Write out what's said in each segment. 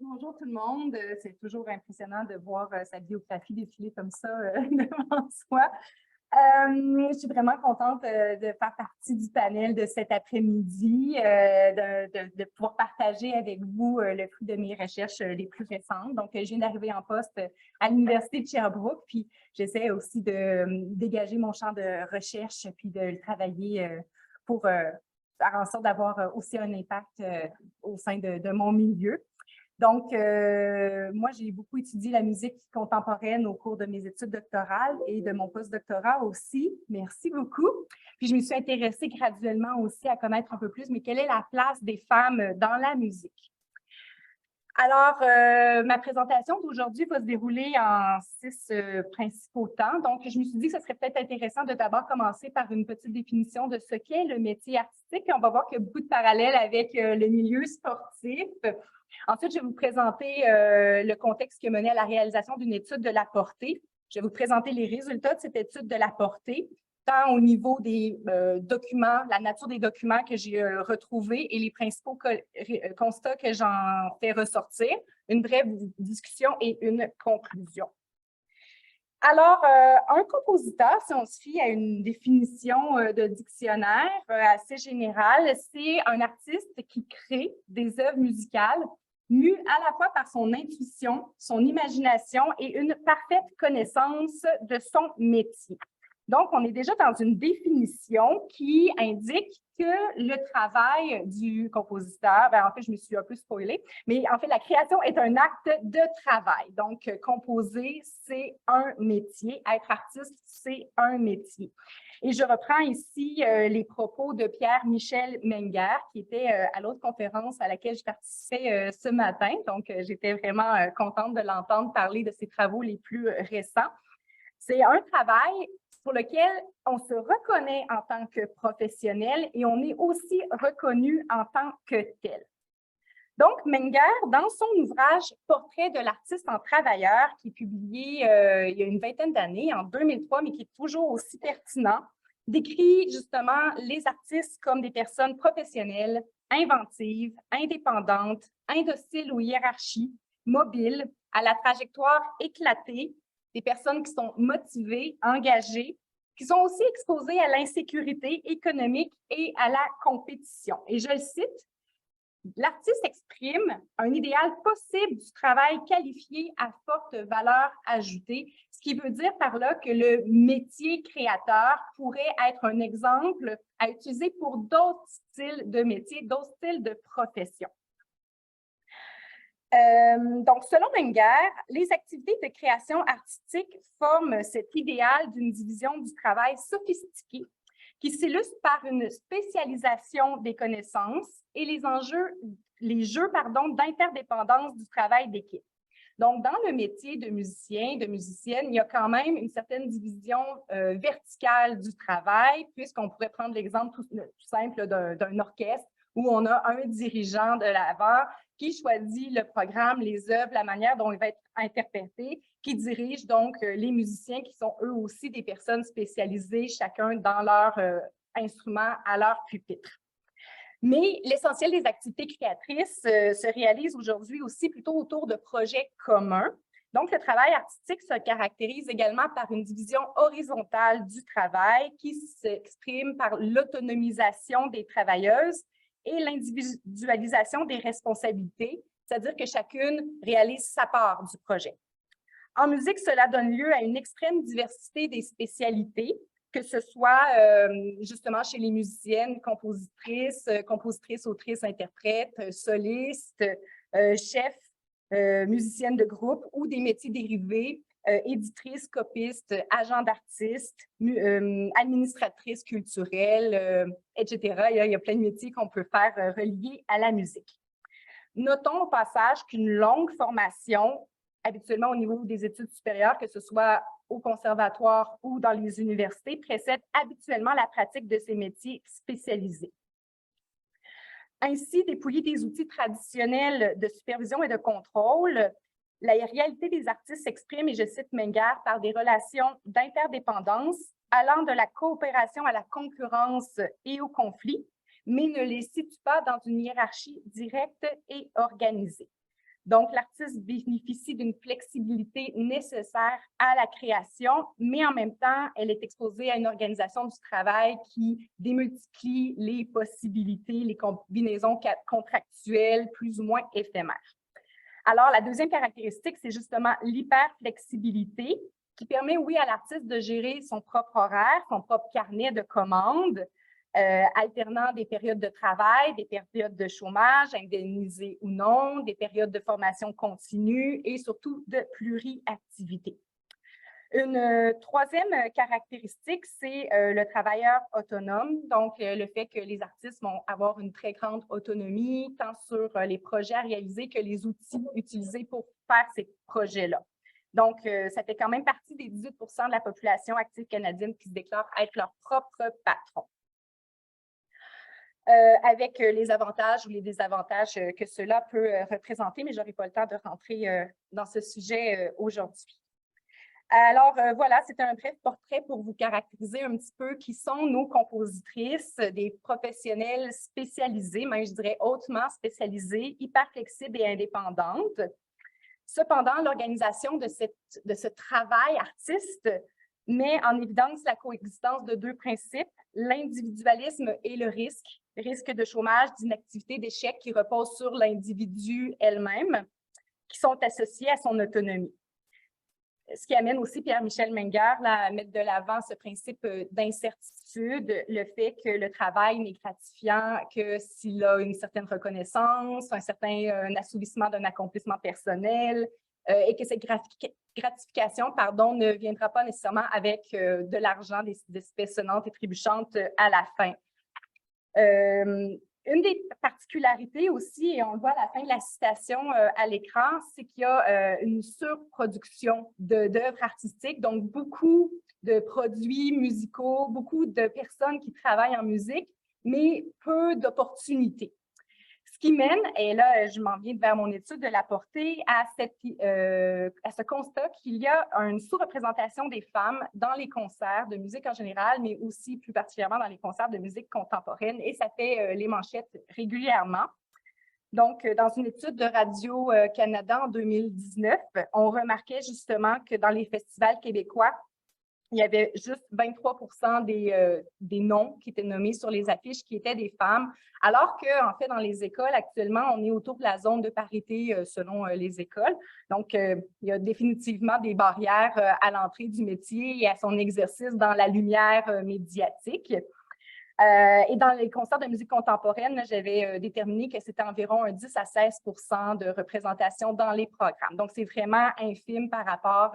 Bonjour tout le monde. C'est toujours impressionnant de voir sa biographie défiler comme ça devant soi. Je suis vraiment contente de faire partie du panel de cet après-midi, de pouvoir partager avec vous le fruit de mes recherches les plus récentes. Donc, je viens d'arriver en poste à l'Université de Sherbrooke, puis j'essaie aussi de dégager mon champ de recherche, puis de le travailler pour faire en sorte d'avoir aussi un impact au sein de mon milieu. Donc, moi, j'ai beaucoup étudié la musique contemporaine au cours de mes études doctorales et de mon postdoctorat aussi. Merci beaucoup. Puis, je me suis intéressée graduellement aussi à connaître un peu plus, mais quelle est la place des femmes dans la musique? Alors, ma présentation d'aujourd'hui va se dérouler en 6 principaux temps. Donc, je me suis dit que ce serait peut-être intéressant de d'abord commencer par une petite définition de ce qu'est le métier artistique. On va voir qu'il y a beaucoup de parallèles avec le milieu sportif. Ensuite, je vais vous présenter le contexte qui a mené à la réalisation d'une étude de la portée. Je vais vous présenter les résultats de cette étude de la portée, tant au niveau des documents, la nature des documents que j'ai retrouvés et les principaux constats que j'en fais ressortir, une brève discussion et une conclusion. Alors, un compositeur, si on se fie à une définition de dictionnaire assez générale, c'est un artiste qui crée des œuvres musicales mues à la fois par son intuition, son imagination et une parfaite connaissance de son métier. Donc, on est déjà dans une définition qui indique que le travail du compositeur, en fait, je me suis un peu spoilée, mais en fait, la création est un acte de travail. Donc, composer, c'est un métier. Être artiste, c'est un métier. Et je reprends ici les propos de Pierre-Michel Menger, qui était à l'autre conférence à laquelle je participais ce matin. Donc, j'étais vraiment contente de l'entendre parler de ses travaux les plus récents. C'est un travail pour lequel on se reconnaît en tant que professionnel et on est aussi reconnu en tant que tel. Donc, Menger, dans son ouvrage « Portrait de l'artiste en travailleur » qui est publié il y a une vingtaine d'années, en 2003, mais qui est toujours aussi pertinent, décrit justement les artistes comme des personnes professionnelles, inventives, indépendantes, indociles aux hiérarchies, mobiles, à la trajectoire éclatée, des personnes qui sont motivées, engagées, qui sont aussi exposées à l'insécurité économique et à la compétition. Et je le cite, « L'artiste exprime un idéal possible du travail qualifié à forte valeur ajoutée », ce qui veut dire par là que le métier créateur pourrait être un exemple à utiliser pour d'autres styles de métiers, d'autres styles de profession. Donc, selon Menger, les activités de création artistique forment cet idéal d'une division du travail sophistiquée qui s'illustre par une spécialisation des connaissances et les jeux d'interdépendance du travail d'équipe. Donc, dans le métier de musicien, de musicienne, il y a quand même une certaine division verticale du travail, puisqu'on pourrait prendre l'exemple tout simple d'un orchestre où on a un dirigeant de l'avant qui choisit le programme, les œuvres, la manière dont il va être interprété, qui dirige donc les musiciens qui sont eux aussi des personnes spécialisées, chacun dans leur instrument, à leur pupitre. Mais l'essentiel des activités créatrices se réalise aujourd'hui aussi plutôt autour de projets communs. Donc, le travail artistique se caractérise également par une division horizontale du travail qui s'exprime par l'autonomisation des travailleuses et l'individualisation des responsabilités, c'est-à-dire que chacune réalise sa part du projet. En musique, cela donne lieu à une extrême diversité des spécialités, que ce soit justement chez les musiciennes, compositrices, autrices, interprètes, solistes, chefs, musiciennes de groupe ou des métiers dérivés, éditrices, copistes, agents d'artistes, administratrices culturelles, etc. Il y a plein de métiers qu'on peut faire reliés à la musique. Notons au passage qu'une longue formation, habituellement au niveau des études supérieures, que ce soit au conservatoire ou dans les universités, précède habituellement la pratique de ces métiers spécialisés. Ainsi, dépouillés des outils traditionnels de supervision et de contrôle, la réalité des artistes s'exprime, et je cite Menger, par des relations d'interdépendance allant de la coopération à la concurrence et au conflit, mais ne les situe pas dans une hiérarchie directe et organisée. Donc, l'artiste bénéficie d'une flexibilité nécessaire à la création, mais en même temps, elle est exposée à une organisation du travail qui démultiplie les possibilités, les combinaisons contractuelles plus ou moins éphémères. Alors, la deuxième caractéristique, c'est justement l'hyperflexibilité qui permet, oui, à l'artiste de gérer son propre horaire, son propre carnet de commandes, alternant des périodes de travail, des périodes de chômage, indemnisées ou non, des périodes de formation continue et surtout de pluriactivité. Une troisième caractéristique, c'est le travailleur autonome, donc le fait que les artistes vont avoir une très grande autonomie, tant sur les projets à réaliser que les outils utilisés pour faire ces projets-là. Donc, ça fait quand même partie des 18 % de la population active canadienne qui se déclarent être leur propre patron. Avec les avantages ou les désavantages que cela peut représenter, mais je n'aurai pas le temps de rentrer dans ce sujet aujourd'hui. Alors, voilà, c'est un bref portrait pour vous caractériser un petit peu qui sont nos compositrices, des professionnels spécialisés, même je dirais hautement spécialisés, hyper flexibles et indépendantes. Cependant, l'organisation de ce travail artiste met en évidence la coexistence de deux principes, l'individualisme et le risque de chômage, d'inactivité, d'échec qui repose sur l'individu elle-même, qui sont associés à son autonomie. Ce qui amène aussi Pierre-Michel Menger à mettre de l'avant ce principe d'incertitude, le fait que le travail n'est gratifiant que s'il a une certaine reconnaissance, un certain assouvissement d'un accomplissement personnel et que cette gratification ne viendra pas nécessairement avec de l'argent, des espèces sonnantes et trébuchantes à la fin. Une des particularités aussi, et on le voit à la fin de la citation à l'écran, c'est qu'il y a une surproduction d'œuvres artistiques, donc beaucoup de produits musicaux, beaucoup de personnes qui travaillent en musique, mais peu d'opportunités. Ce qui mène, et là, je m'en viens vers mon étude de la portée, à ce constat qu'il y a une sous-représentation des femmes dans les concerts de musique en général, mais aussi plus particulièrement dans les concerts de musique contemporaine, et ça fait les manchettes régulièrement. Donc, dans une étude de Radio-Canada en 2019, on remarquait justement que dans les festivals québécois, il y avait juste 23 % des noms qui étaient nommés sur les affiches qui étaient des femmes, alors qu'en fait, dans les écoles, actuellement, on est autour de la zone de parité selon les écoles. Donc, il y a définitivement des barrières à l'entrée du métier et à son exercice dans la lumière médiatique. Et dans les concerts de musique contemporaine, j'avais déterminé que c'était environ un 10 à 16 % de représentation dans les programmes. Donc, c'est vraiment infime par rapport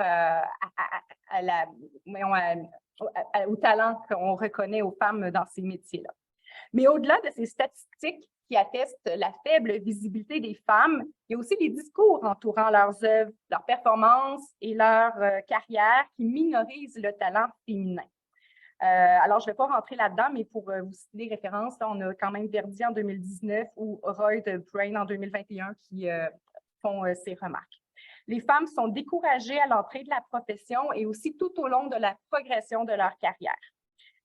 au talent qu'on reconnaît aux femmes dans ces métiers-là. Mais au-delà de ces statistiques qui attestent la faible visibilité des femmes, il y a aussi des discours entourant leurs œuvres, leurs performances et leur carrière qui minorisent le talent féminin. Alors, je ne vais pas rentrer là-dedans, mais pour vous citer des références, là, on a quand même Verdi en 2019 ou Roy de Brain en 2021 qui font ces remarques. Les femmes sont découragées à l'entrée de la profession et aussi tout au long de la progression de leur carrière.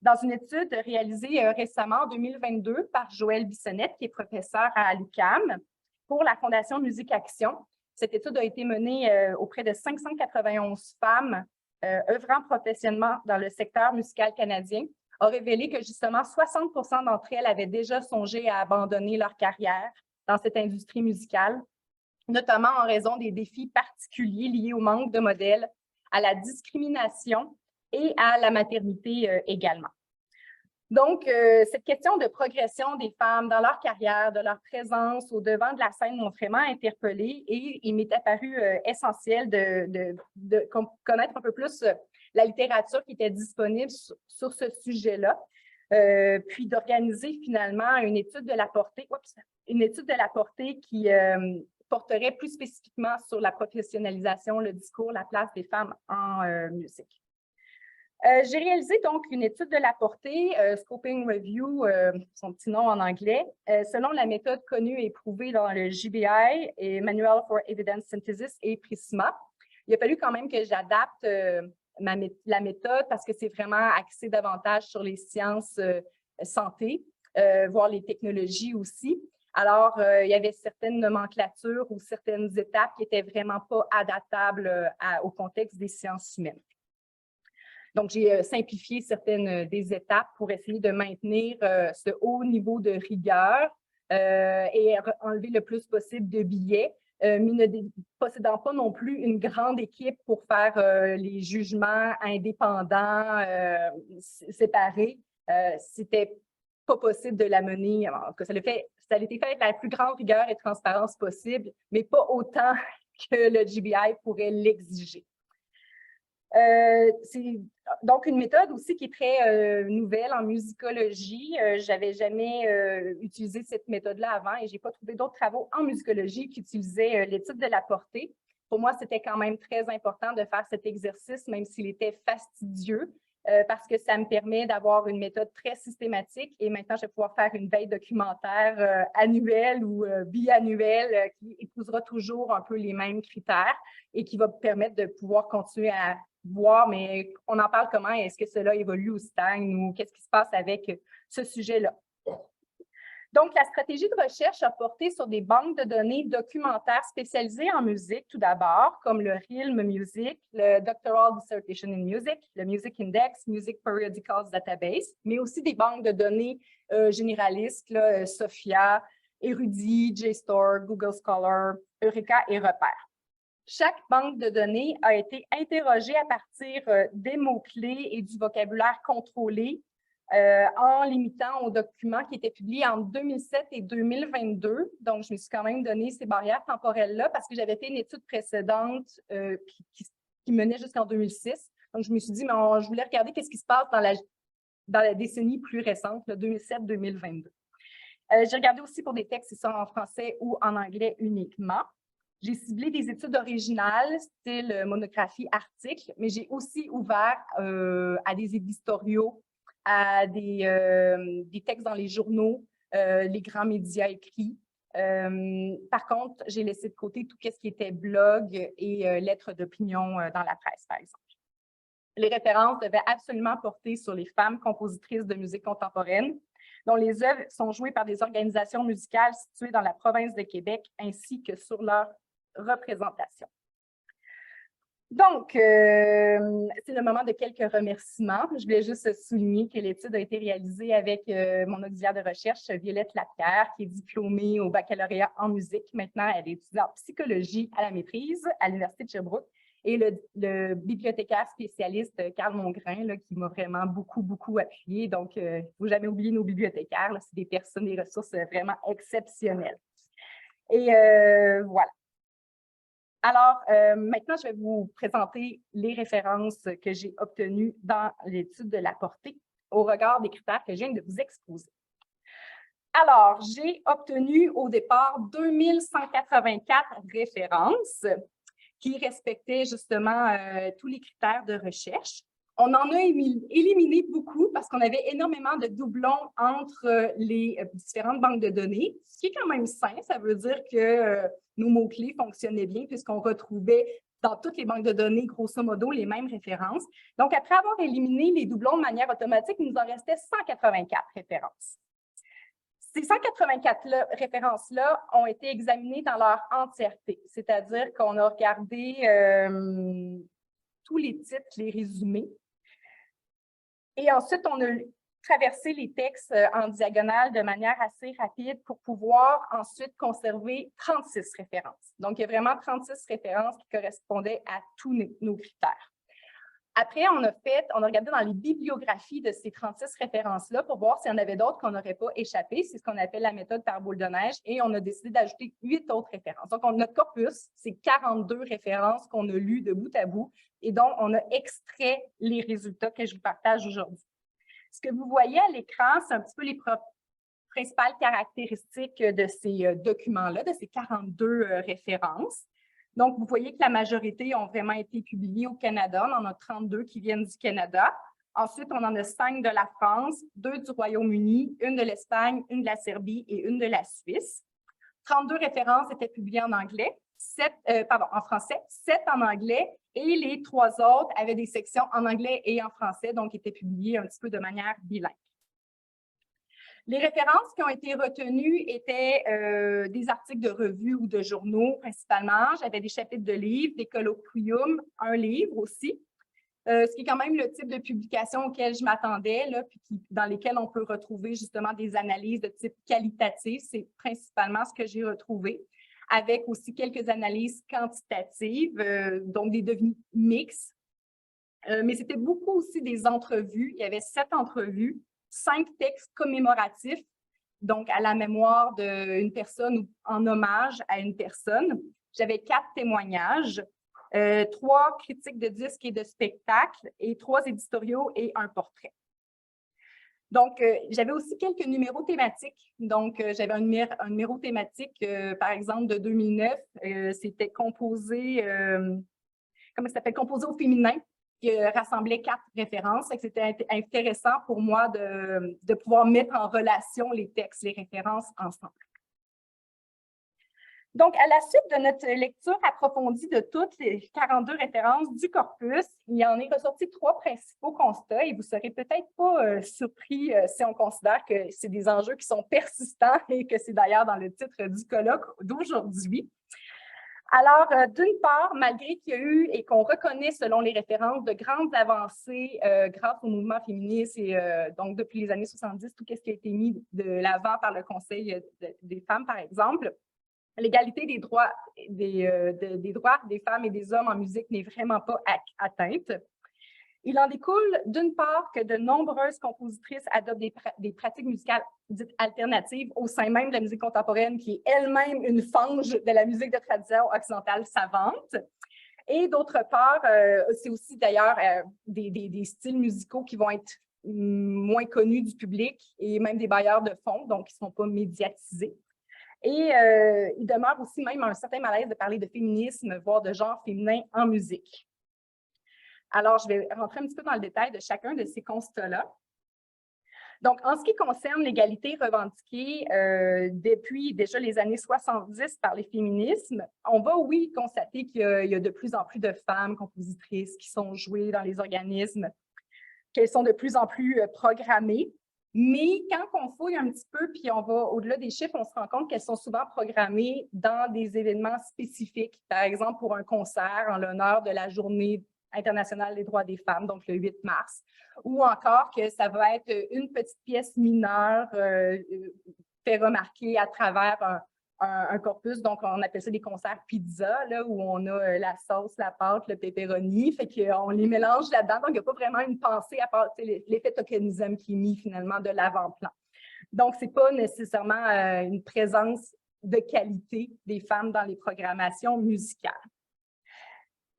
Dans une étude réalisée récemment en 2022 par Joëlle Bissonnette, qui est professeure à l'UQAM, pour la Fondation Musique Action, cette étude a été menée auprès de 591 femmes œuvrant professionnellement dans le secteur musical canadien, a révélé que justement 60 % d'entre elles avaient déjà songé à abandonner leur carrière dans cette industrie musicale, notamment en raison des défis particuliers liés au manque de modèles, à la discrimination et à la maternité également. Donc, cette question de progression des femmes dans leur carrière, de leur présence au devant de la scène m'ont vraiment interpellée et il m'est apparu essentiel de connaître un peu plus la littérature qui était disponible sur ce sujet-là, puis d'organiser finalement une étude de la portée, qui porterait plus spécifiquement sur la professionnalisation, le discours, la place des femmes en musique. J'ai réalisé donc une étude de la portée, Scoping Review, son petit nom en anglais, selon la méthode connue et éprouvée dans le JBI et Manual for Evidence Synthesis et Prisma. Il a fallu quand même que j'adapte la méthode parce que c'est vraiment axé davantage sur les sciences santé, voire les technologies aussi. Alors, il y avait certaines nomenclatures ou certaines étapes qui n'étaient vraiment pas adaptables au contexte des sciences humaines. Donc, j'ai simplifié certaines des étapes pour essayer de maintenir ce haut niveau de rigueur et enlever le plus possible de billets, mais ne possédant pas non plus une grande équipe pour faire les jugements indépendants, séparés. C'était pas possible de la mener. Alors, que ça a été fait avec la plus grande rigueur et transparence possible, mais pas autant que le GBI pourrait l'exiger. C'est donc une méthode aussi qui est très nouvelle en musicologie. Je n'avais jamais utilisé cette méthode-là avant et je n'ai pas trouvé d'autres travaux en musicologie qui utilisaient l'étude de la portée. Pour moi, c'était quand même très important de faire cet exercice, même s'il était fastidieux, parce que ça me permet d'avoir une méthode très systématique et maintenant, je vais pouvoir faire une veille documentaire annuelle ou biannuelle qui épousera toujours un peu les mêmes critères et qui va me permettre de pouvoir continuer à voir, mais on en parle comment, est-ce que cela évolue ou stagne ou qu'est-ce qui se passe avec ce sujet-là. Donc, la stratégie de recherche a porté sur des banques de données documentaires spécialisées en musique, tout d'abord, comme le RILM Music, le Doctoral Dissertation in Music, le Music Index, Music Periodicals Database, mais aussi des banques de données généralistes, là, SOPHIA, Erudit, JSTOR, Google Scholar, Eureka et Repère. Chaque banque de données a été interrogée à partir des mots-clés et du vocabulaire contrôlé en limitant aux documents qui étaient publiés en 2007 et 2022. Donc, je me suis quand même donné ces barrières temporelles-là parce que j'avais fait une étude précédente qui menait jusqu'en 2006. Donc, je me suis dit, mais je voulais regarder qu'est-ce qui se passe dans la décennie plus récente, 2007-2022. J'ai regardé aussi pour des textes qui sont en français ou en anglais uniquement. J'ai ciblé des études originales, style monographie, article, mais j'ai aussi ouvert à des éditoriaux, à des textes dans les journaux, les grands médias écrits. Par contre, j'ai laissé de côté tout ce qui était blog et lettres d'opinion dans la presse, par exemple. Les références devaient absolument porter sur les femmes compositrices de musique contemporaine, dont les œuvres sont jouées par des organisations musicales situées dans la province de Québec, ainsi que sur leur représentation. Donc, c'est le moment de quelques remerciements. Je voulais juste souligner que l'étude a été réalisée avec mon auxiliaire de recherche, Violette Lapierre, qui est diplômée au baccalauréat en musique. Maintenant, elle étudie en psychologie à la maîtrise à l'Université de Sherbrooke. Et le bibliothécaire spécialiste, Carl Mongrain, là, qui m'a vraiment beaucoup appuyé. Donc, il ne faut jamais oublier nos bibliothécaires. C'est des personnes, des ressources vraiment exceptionnelles. Et voilà. Alors, maintenant, je vais vous présenter les références que j'ai obtenues dans l'étude de la portée au regard des critères que je viens de vous exposer. Alors, j'ai obtenu au départ 2184 références qui respectaient justement tous les critères de recherche. On en a éliminé beaucoup parce qu'on avait énormément de doublons entre les différentes banques de données, ce qui est quand même sain. Ça veut dire que nos mots-clés fonctionnaient bien puisqu'on retrouvait dans toutes les banques de données, grosso modo, les mêmes références. Donc, après avoir éliminé les doublons de manière automatique, il nous en restait 184 références. Ces 184 références-là ont été examinées dans leur entièreté, c'est-à-dire qu'on a regardé tous les titres, les résumés. Et ensuite, on a traversé les textes en diagonale de manière assez rapide pour pouvoir ensuite conserver 36 références. Donc, il y a vraiment 36 références qui correspondaient à tous nos critères. Après, on a regardé dans les bibliographies de ces 36 références-là pour voir s'il y en avait d'autres qu'on n'aurait pas échappé. C'est ce qu'on appelle la méthode par boule de neige. Et on a décidé d'ajouter 8 autres références. Donc, notre corpus, c'est 42 références qu'on a lues de bout à bout et dont on a extrait les résultats que je vous partage aujourd'hui. Ce que vous voyez à l'écran, c'est un petit peu les principales caractéristiques de ces documents-là, de ces 42 références. Donc, vous voyez que la majorité ont vraiment été publiées au Canada. On en a 32 qui viennent du Canada. Ensuite, on en a 5 de la France, 2 du Royaume-Uni, 1 de l'Espagne, 1 de la Serbie et 1 de la Suisse. 32 références étaient publiées en anglais, en français, 7 en anglais, et les 3 autres avaient des sections en anglais et en français, donc étaient publiées un petit peu de manière bilingue. Les références qui ont été retenues étaient des articles de revues ou de journaux principalement. J'avais des chapitres de livres, des colloquiums, un livre aussi. Ce qui est quand même le type de publication auquel je m'attendais, puis dans lesquelles on peut retrouver justement des analyses de type qualitatif. C'est principalement ce que j'ai retrouvé, avec aussi quelques analyses quantitatives, donc des devis mixtes. Mais c'était beaucoup aussi des entrevues. Il y avait 7 entrevues, 5 textes commémoratifs, donc à la mémoire d'une personne ou en hommage à une personne. J'avais 4 témoignages, 3 critiques de disques et de spectacles et 3 éditoriaux et un portrait. Donc, j'avais aussi quelques numéros thématiques. Donc, j'avais un numéro thématique, par exemple, de 2009. C'était composé, comment ça s'appelle? Composé au féminin, qui rassemblait 4 références. C'était intéressant pour moi de pouvoir mettre en relation les textes, les références ensemble. Donc, à la suite de notre lecture approfondie de toutes les 42 références du corpus, il en est ressorti 3 principaux constats et vous ne serez peut-être pas surpris si on considère que c'est des enjeux qui sont persistants et que c'est d'ailleurs dans le titre du colloque d'aujourd'hui. Alors, d'une part, malgré qu'il y a eu et qu'on reconnaît selon les références de grandes avancées grâce au mouvement féministe et donc depuis les années 70, tout ce qui a été mis de l'avant par le Conseil des femmes, par exemple, l'égalité des droits des femmes et des hommes en musique n'est vraiment pas atteinte. Il en découle, d'une part, que de nombreuses compositrices adoptent des pratiques musicales dites alternatives au sein même de la musique contemporaine, qui est elle-même une fange de la musique de tradition occidentale savante. Et d'autre part, c'est aussi d'ailleurs des styles musicaux qui vont être moins connus du public et même des bailleurs de fonds, donc qui ne sont pas médiatisés. Et il demeure aussi même un certain malaise de parler de féminisme, voire de genre féminin en musique. Alors, je vais rentrer un petit peu dans le détail de chacun de ces constats-là. Donc, en ce qui concerne l'égalité revendiquée depuis déjà les années 70 par les féminismes, on va, oui, constater qu'il y a de plus en plus de femmes compositrices qui sont jouées dans les organismes, qu'elles sont de plus en plus programmées. Mais quand on fouille un petit peu, puis on va au-delà des chiffres, on se rend compte qu'elles sont souvent programmées dans des événements spécifiques. Par exemple, pour un concert en l'honneur de la Journée internationale des droits des femmes, donc le 8 mars, ou encore que ça va être une petite pièce mineure fait remarquer à travers un corpus, donc on appelle ça des concerts pizza, là, où on a la sauce, la pâte, le pepperoni, fait qu'on les mélange là-dedans, donc il n'y a pas vraiment une pensée à part l'effet tokenisme qui est mis finalement de l'avant-plan. Donc, ce n'est pas nécessairement une présence de qualité des femmes dans les programmations musicales.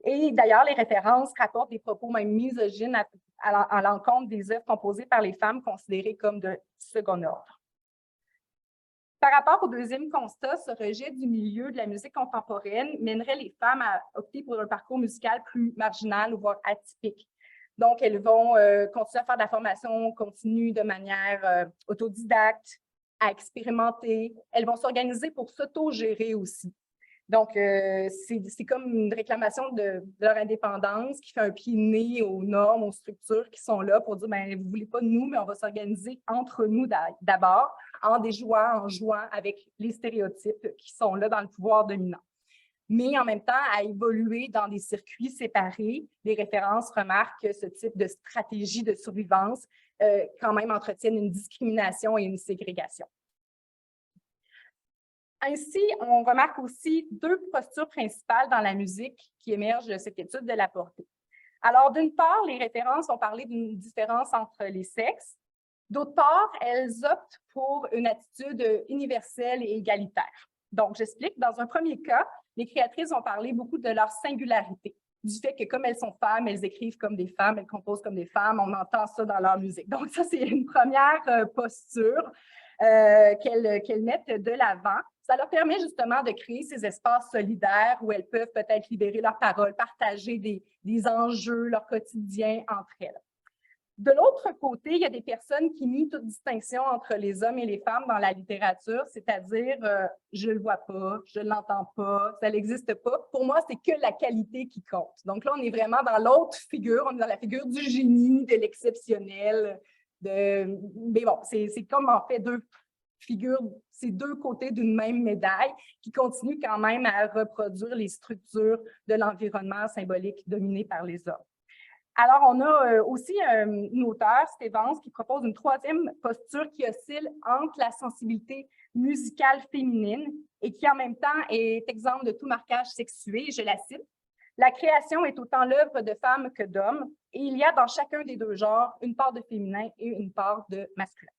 Et d'ailleurs, les références rapportent des propos même misogynes à l'encontre des œuvres composées par les femmes considérées comme de second ordre. Par rapport au deuxième constat, ce rejet du milieu de la musique contemporaine mènerait les femmes à opter pour un parcours musical plus marginal ou voire atypique. Donc, elles vont continuer à faire de la formation continue de manière autodidacte, à expérimenter. Elles vont s'organiser pour s'auto-gérer aussi. Donc, c'est comme une réclamation de leur indépendance qui fait un pied de nez aux normes, aux structures qui sont là pour dire, bien, vous ne voulez pas de nous, mais on va s'organiser entre nous d'abord, en jouant avec les stéréotypes qui sont là dans le pouvoir dominant. Mais en même temps, à évoluer dans des circuits séparés, les références remarquent que ce type de stratégie de survivance quand même entretiennent une discrimination et une ségrégation. Ainsi, on remarque aussi 2 postures principales dans la musique qui émergent de cette étude de la portée. Alors, d'une part, les références vont parler d'une différence entre les sexes. D'autre part, elles optent pour une attitude universelle et égalitaire. Donc, j'explique. Dans un premier cas, les créatrices vont parler beaucoup de leur singularité, du fait que comme elles sont femmes, elles écrivent comme des femmes, elles composent comme des femmes, on entend ça dans leur musique. Donc, ça, c'est une première posture qu'elles mettent de l'avant. Ça leur permet justement de créer ces espaces solidaires où elles peuvent peut-être libérer leurs paroles, partager des enjeux, leur quotidien entre elles. De l'autre côté, il y a des personnes qui nient toute distinction entre les hommes et les femmes dans la littérature, c'est-à-dire je ne le vois pas, je ne l'entends pas, ça n'existe pas. Pour moi, c'est que la qualité qui compte. Donc là, on est vraiment dans l'autre figure, on est dans la figure du génie, de l'exceptionnel, Mais bon, c'est comme en fait deux figures, c'est deux côtés d'une même médaille qui continuent quand même à reproduire les structures de l'environnement symbolique dominé par les hommes. Alors, on a aussi une auteure, Stevens, qui propose une troisième posture qui oscille entre la sensibilité musicale féminine et qui, en même temps, est exemple de tout marquage sexué. Je la cite. « La création est autant l'œuvre de femmes que d'hommes, et il y a dans chacun des deux genres une part de féminin et une part de masculin. »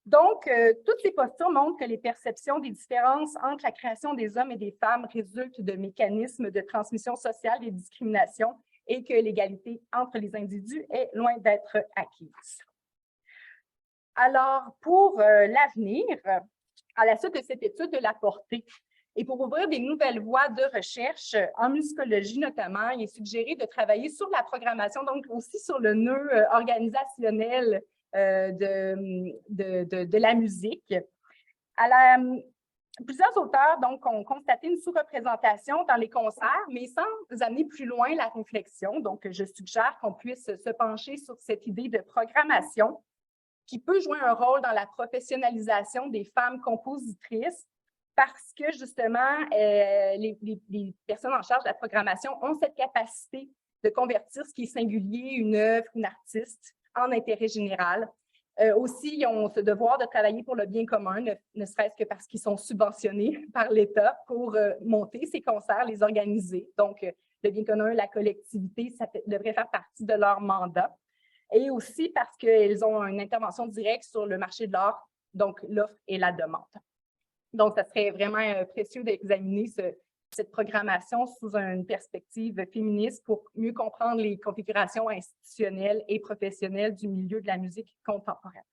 Donc, toutes ces postures montrent que les perceptions des différences entre la création des hommes et des femmes résultent de mécanismes de transmission sociale des discriminations et que l'égalité entre les individus est loin d'être acquise. Alors, pour l'avenir, à la suite de cette étude de la portée, et pour ouvrir des nouvelles voies de recherche en musicologie notamment, il est suggéré de travailler sur la programmation, donc aussi sur le nœud organisationnel de la musique. Plusieurs auteurs donc, ont constaté une sous-représentation dans les concerts, mais sans amener plus loin la réflexion. Donc, je suggère qu'on puisse se pencher sur cette idée de programmation qui peut jouer un rôle dans la professionnalisation des femmes compositrices parce que, justement, les personnes en charge de la programmation ont cette capacité de convertir ce qui est singulier, une œuvre, une artiste, en intérêt général. Aussi, ils ont ce devoir de travailler pour le bien commun, ne serait-ce que parce qu'ils sont subventionnés par l'État pour monter ces concerts, les organiser. Donc, le bien commun, la collectivité, ça devrait faire partie de leur mandat. Et aussi parce qu'elles ont une intervention directe sur le marché de l'art, donc l'offre et la demande. Donc, ça serait vraiment précieux d'examiner cette programmation sous une perspective féministe pour mieux comprendre les configurations institutionnelles et professionnelles du milieu de la musique contemporaine.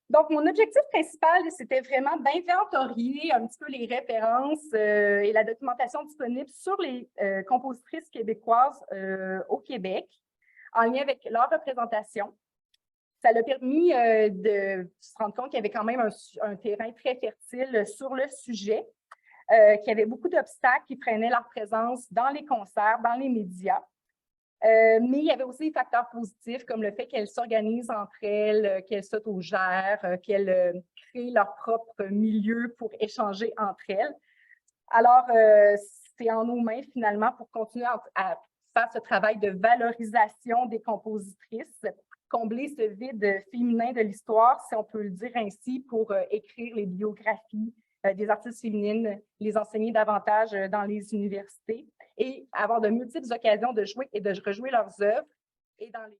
Donc, mon objectif principal, c'était vraiment d'inventorier un petit peu les références et la documentation disponible sur les compositrices québécoises au Québec, en lien avec leur représentation. Ça l'a permis de se rendre compte qu'il y avait quand même un terrain très fertile sur le sujet, qu'il y avait beaucoup d'obstacles qui freinaient leur présence dans les concerts, dans les médias. Mais il y avait aussi des facteurs positifs comme le fait qu'elles s'organisent entre elles, qu'elles s'autogèrent, qu'elles créent leur propre milieu pour échanger entre elles. Alors, c'est en nos mains finalement pour continuer à faire ce travail de valorisation des compositrices, combler ce vide féminin de l'histoire, si on peut le dire ainsi, pour écrire les biographies des artistes féminines, les enseigner davantage dans les universités et avoir de multiples occasions de jouer et de rejouer leurs œuvres et dans les